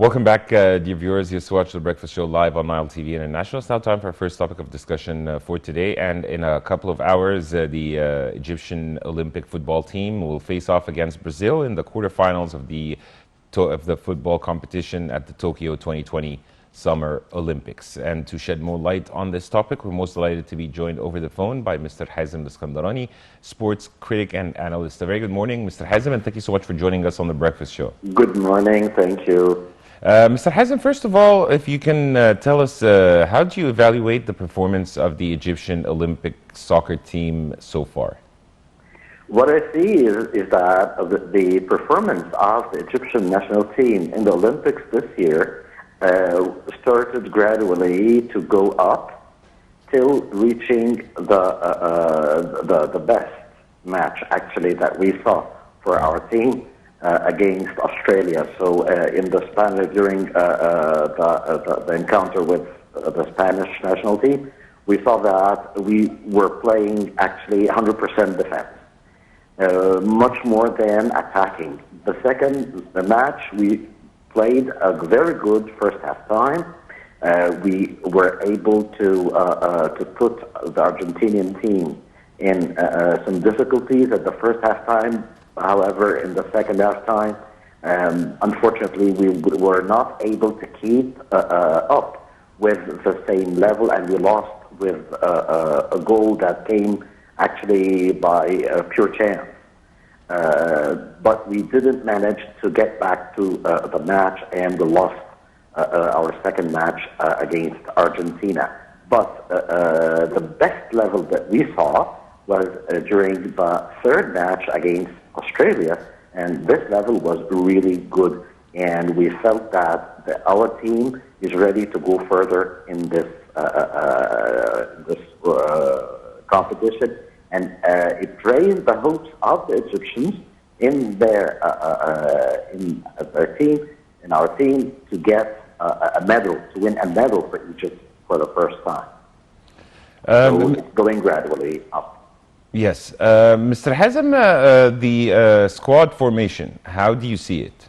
Welcome back, dear viewers. You watch The Breakfast Show live on Nile TV International. It's now time for our first topic of discussion for today. And in a couple of hours, the Egyptian Olympic football team will face off against Brazil in the quarterfinals of the football competition at the Tokyo 2020 Summer Olympics. And to shed more light on this topic, we're most delighted to be joined over the phone by Mr. Hazem Askandarani, sports critic and analyst. A very good morning, Mr. Hazem, and thank you so much for joining us on The Breakfast Show. Good morning. Thank you. Mr. Hazem, first of all, if you can tell us, how do you evaluate the performance of the Egyptian Olympic soccer team so far? What I see is that the performance of the Egyptian national team in the Olympics this year started gradually to go up till reaching the best match actually that we saw for our team against Australia. So in the Spanish, during the encounter with the Spanish national team, we saw that we were playing actually 100% defense, much more than attacking. The second match, we played a very good first half time. We were able to put the Argentinian team in some difficulties at the first half time. However, in the second half time, unfortunately, we were not able to keep up with the same level, and we lost with a goal that came actually by pure chance. But we didn't manage to get back to the match, and we lost our second match against Argentina. But the best level that we saw was during the third match against Australia, and this level was really good, and we felt that our team is ready to go further in this competition, and it raised the hopes of the Egyptians in their team, in our team, to get a medal, to win a medal for Egypt for the first time. So it's going gradually up. Yes. Mr. Hazem, the squad formation, how do you see it?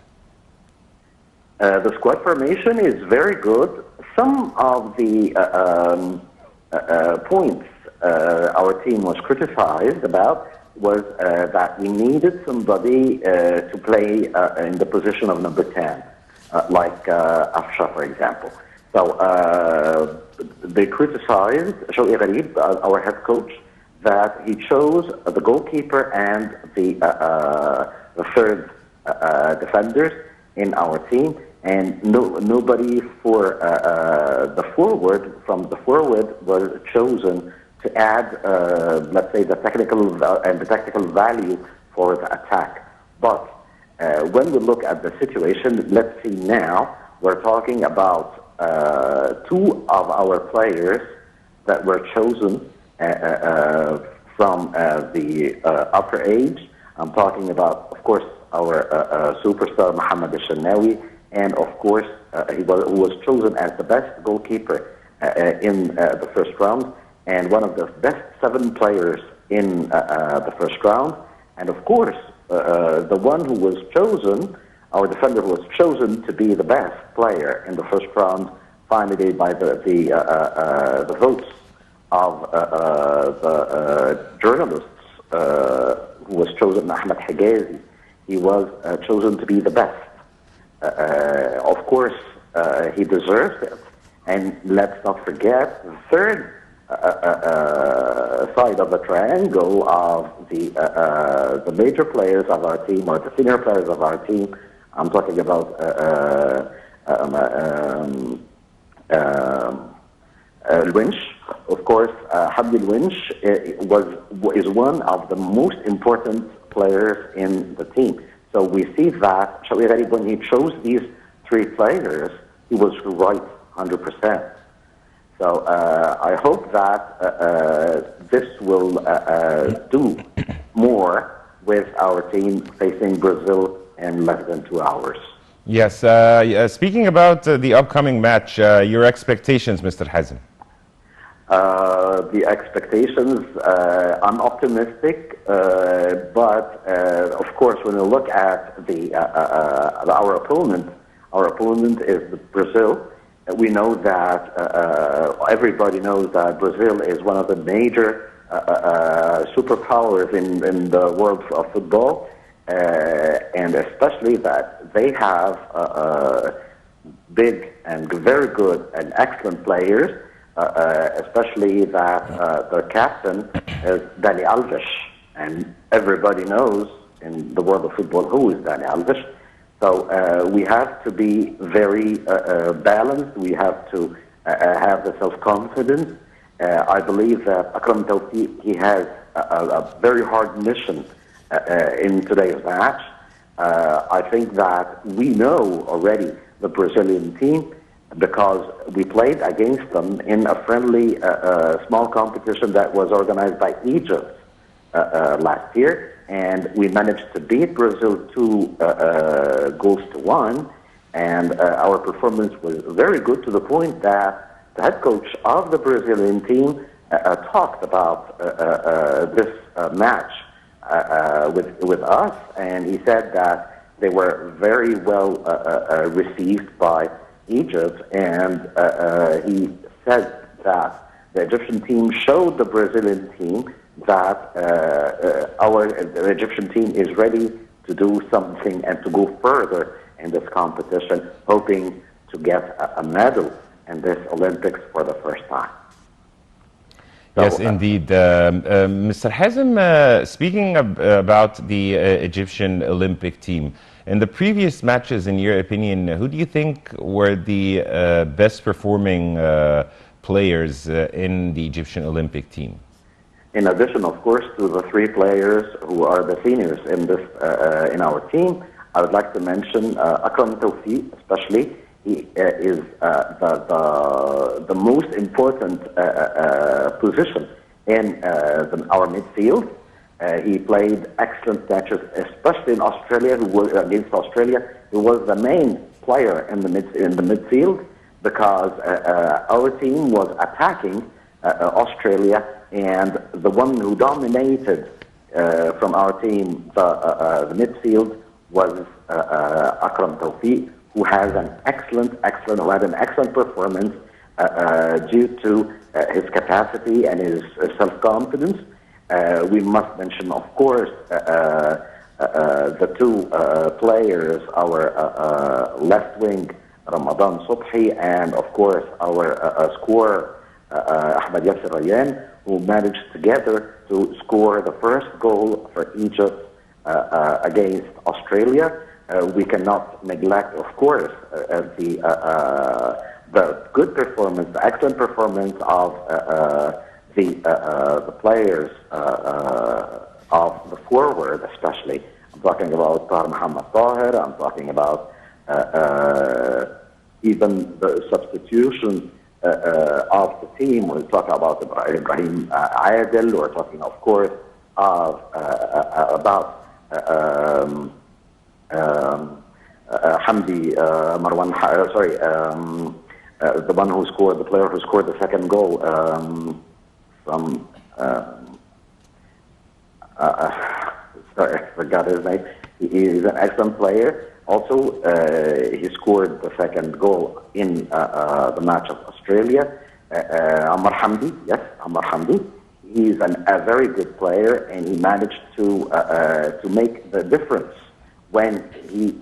The squad formation is very good. Some of the points our team was criticized about was that we needed somebody to play in the position of number 10, like Afsha, for example. So they criticized Shawqi Gharib, our head coach, that he chose the goalkeeper and the third defenders in our team, and nobody for the forward, from the forward, was chosen to add, let's say, the tactical value for the attack. But when we look at the situation, let's see now, we're talking about two of our players that were chosen from the upper age. I'm talking about, of course, our superstar Mohamed El-Shenawi, and of course, who was chosen as the best goalkeeper in the first round, and one of the best 7 players in the first round. And of course, the one who was chosen, our defender who was chosen to be the best player in the first round, finally by the votes of the journalists, who was chosen, Ahmed Hijazi. He was chosen to be the best. Of course, he deserves it. And let's not forget the third side of the triangle of the major players of our team, or the senior players of our team. I'm talking about Winch. Of course, Hamdi Winch is one of the most important players in the team. So we see that Shawqi Gharib, when he chose these 3 players, he was right 100%. So I hope that this will do more with our team facing Brazil in less than 2 hours. Yes. Speaking about the upcoming match, your expectations, Mr. Hazem? The expectations, I'm optimistic, but of course, when we look at our opponent, Our opponent is Brazil. We know that everybody knows that Brazil is one of the major superpowers in the world of football, and especially that they have big and very good and excellent players, especially that their captain is Dani Alves, and everybody knows in the world of football who is Dani Alves. So we have to be very balanced. We have to have the self-confidence. I believe that Akram Tawfiq, he has a very hard mission in today's match. I think that we know already the Brazilian team because we played against them in a friendly small competition that was organized by Egypt last year, and we managed to beat Brazil 2-1, and our performance was very good to the point that the head coach of the Brazilian team talked about this match with us, and he said that they were very well received by Egypt, and he said that the Egyptian team showed the Brazilian team that the Egyptian team is ready to do something and to go further in this competition, hoping to get a medal in this Olympics for the first time. Yes, indeed. Mr. Hazem, speaking about the Egyptian Olympic team, in the previous matches, in your opinion, who do you think were the best performing players in the Egyptian Olympic team? In addition, of course, to the three players who are the seniors in our team, I would like to mention Akram Tawfiq, especially. He is the most important position in our midfield. He played excellent matches, especially in Australia. Against Australia, he was the main player in the midfield because our team was attacking Australia, and the one who dominated from our team the midfield was Akram Tawfiq, who has an excellent performance due to his capacity and his self-confidence. We must mention, of course, the two players, our left wing, Ramadan Subhi, and of course our scorer, Ahmed Yasser Rayyan, who managed together to score the first goal for Egypt against Australia. We cannot neglect, of course, the good performance, the excellent performance of the players of the forward, especially. I'm talking about Tahir Muhammad Tahir. I'm talking about even the substitution of the team. We're talking about Ibrahim Adel. We're talking, of course, about Hamdi Marwan. The one who scored, the player who scored the second goal from. Sorry, I forgot his name. He's an excellent player. Also, he scored the second goal in the match of Australia. Ammar Hamdi, yes, Ammar Hamdi. He's a very good player, and he managed to make the difference when he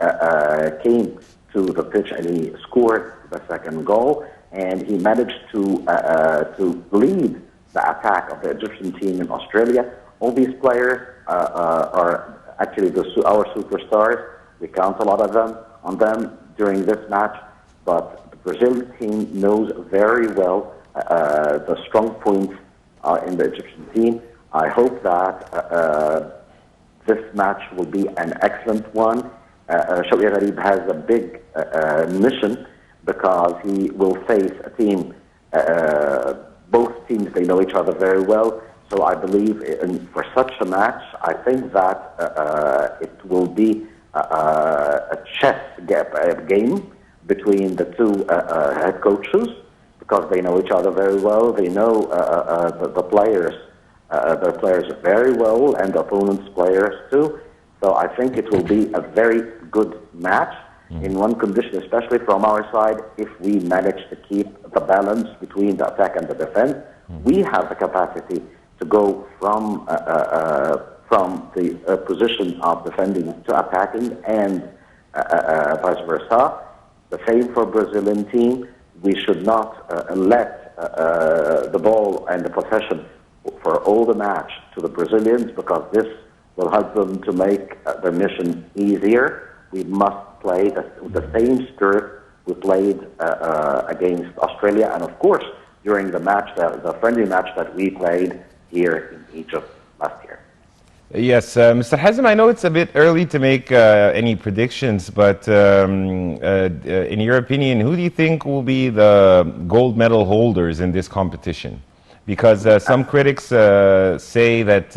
came to the pitch and he scored the second goal, and he managed to lead the attack of the Egyptian team in Australia. All these players are actually our superstars. We count a lot of them on them during this match, but the Brazil team knows very well the strong points in the Egyptian team. I hope that this match will be an excellent one. Shawqi Gharib has a big mission because he will face a team, both teams, they know each other very well. So I believe for such a match, I think that it will be a chess game between the two head coaches because they know each other very well. They know the players, their players very well, and the opponent's players too. So I think it will be a very good match. in one condition, especially from our side, if we manage to keep the balance between the attack and the defense, we have the capacity to go from the position of defending to attacking, and vice versa. The same for Brazilian team. We should not let the ball and the possession for all the match to the Brazilians, because this will help them to make their mission easier. We must play the same spirit we played against Australia, and of course during the match, the friendly match that we played here in Egypt last year. Yes, Mr. Hazem, I know it's a bit early to make any predictions, but in your opinion, who do you think will be the gold medal holders in this competition? Because some critics say that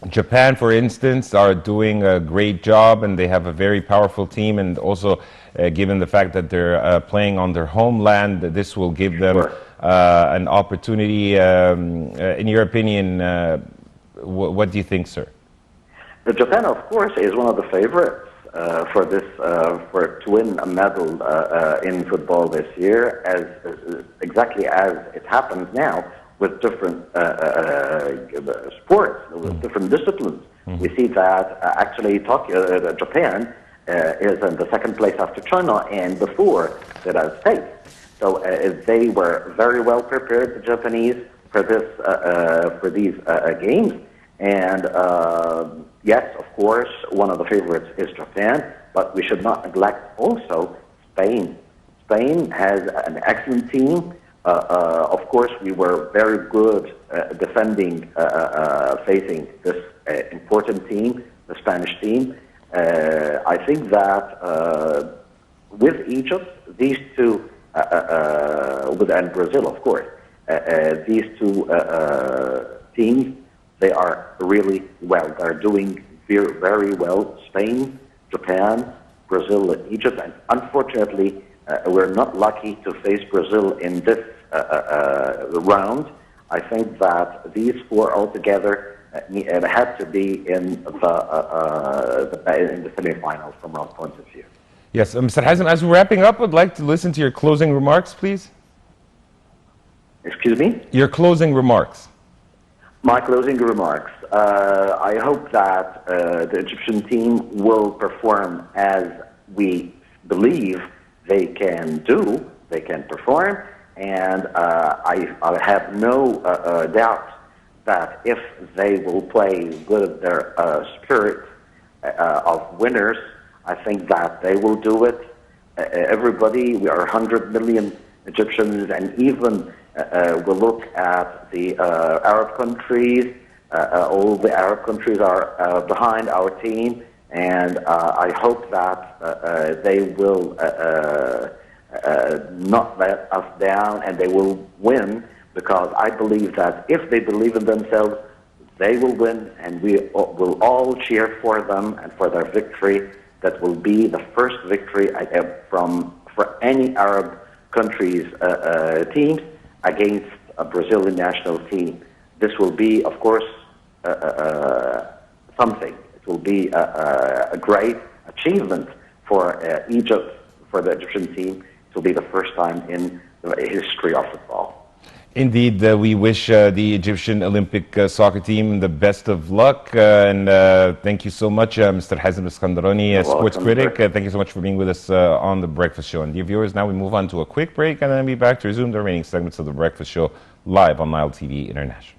Japan, for instance, are doing a great job and they have a very powerful team, and also given the fact that they're playing on their homeland, this will give them an opportunity. In your opinion, what do you think, sir? Japan, of course, is one of the favorites for this to win a medal in football this year, as exactly as it happens now with different sports, with different disciplines. We see that actually Japan is in the second place after China and before the United States. So they were very well prepared, the Japanese, for these games. And yes, of course, one of the favorites is Japan, but we should not neglect also Spain. Spain has an excellent team. Of course, we were very good defending, facing this important team, the Spanish team. I think that with Egypt, these two, and Brazil, of course, these two teams, they are really well. They're doing very, very well. Spain, Japan, Brazil, and Egypt. And unfortunately, we're not lucky to face Brazil in this round. I think that these four altogether have to be in the semifinals from our point of view. Yes, Mr. Hazem, as we're wrapping up, I'd like to listen to your closing remarks, please. Excuse me? Your closing remarks. My closing remarks. I hope that the Egyptian team will perform as we believe they can do. They can perform, and I have no doubt that if they will play with their spirit of winners, I think that they will do it. Everybody, we are 100 million Egyptians, and even we'll look at the Arab countries. All the Arab countries are behind our team, and I hope that they will not let us down, and they will win, because I believe that if they believe in themselves, they will win, and we will all cheer for them and for their victory. That will be the first victory for any Arab countries' teams against a Brazilian national team. This will be, of course, something. It will be a great achievement for Egypt, for the Egyptian team. It will be the first time in the history of football. Indeed, we wish the Egyptian Olympic soccer team the best of luck, and thank you so much, Mr. Hazem Askandarani, sports critic. Thank you so much for being with us on The Breakfast Show. And dear viewers, now we move on to a quick break, and then we'll be back to resume the remaining segments of The Breakfast Show live on Nile TV International.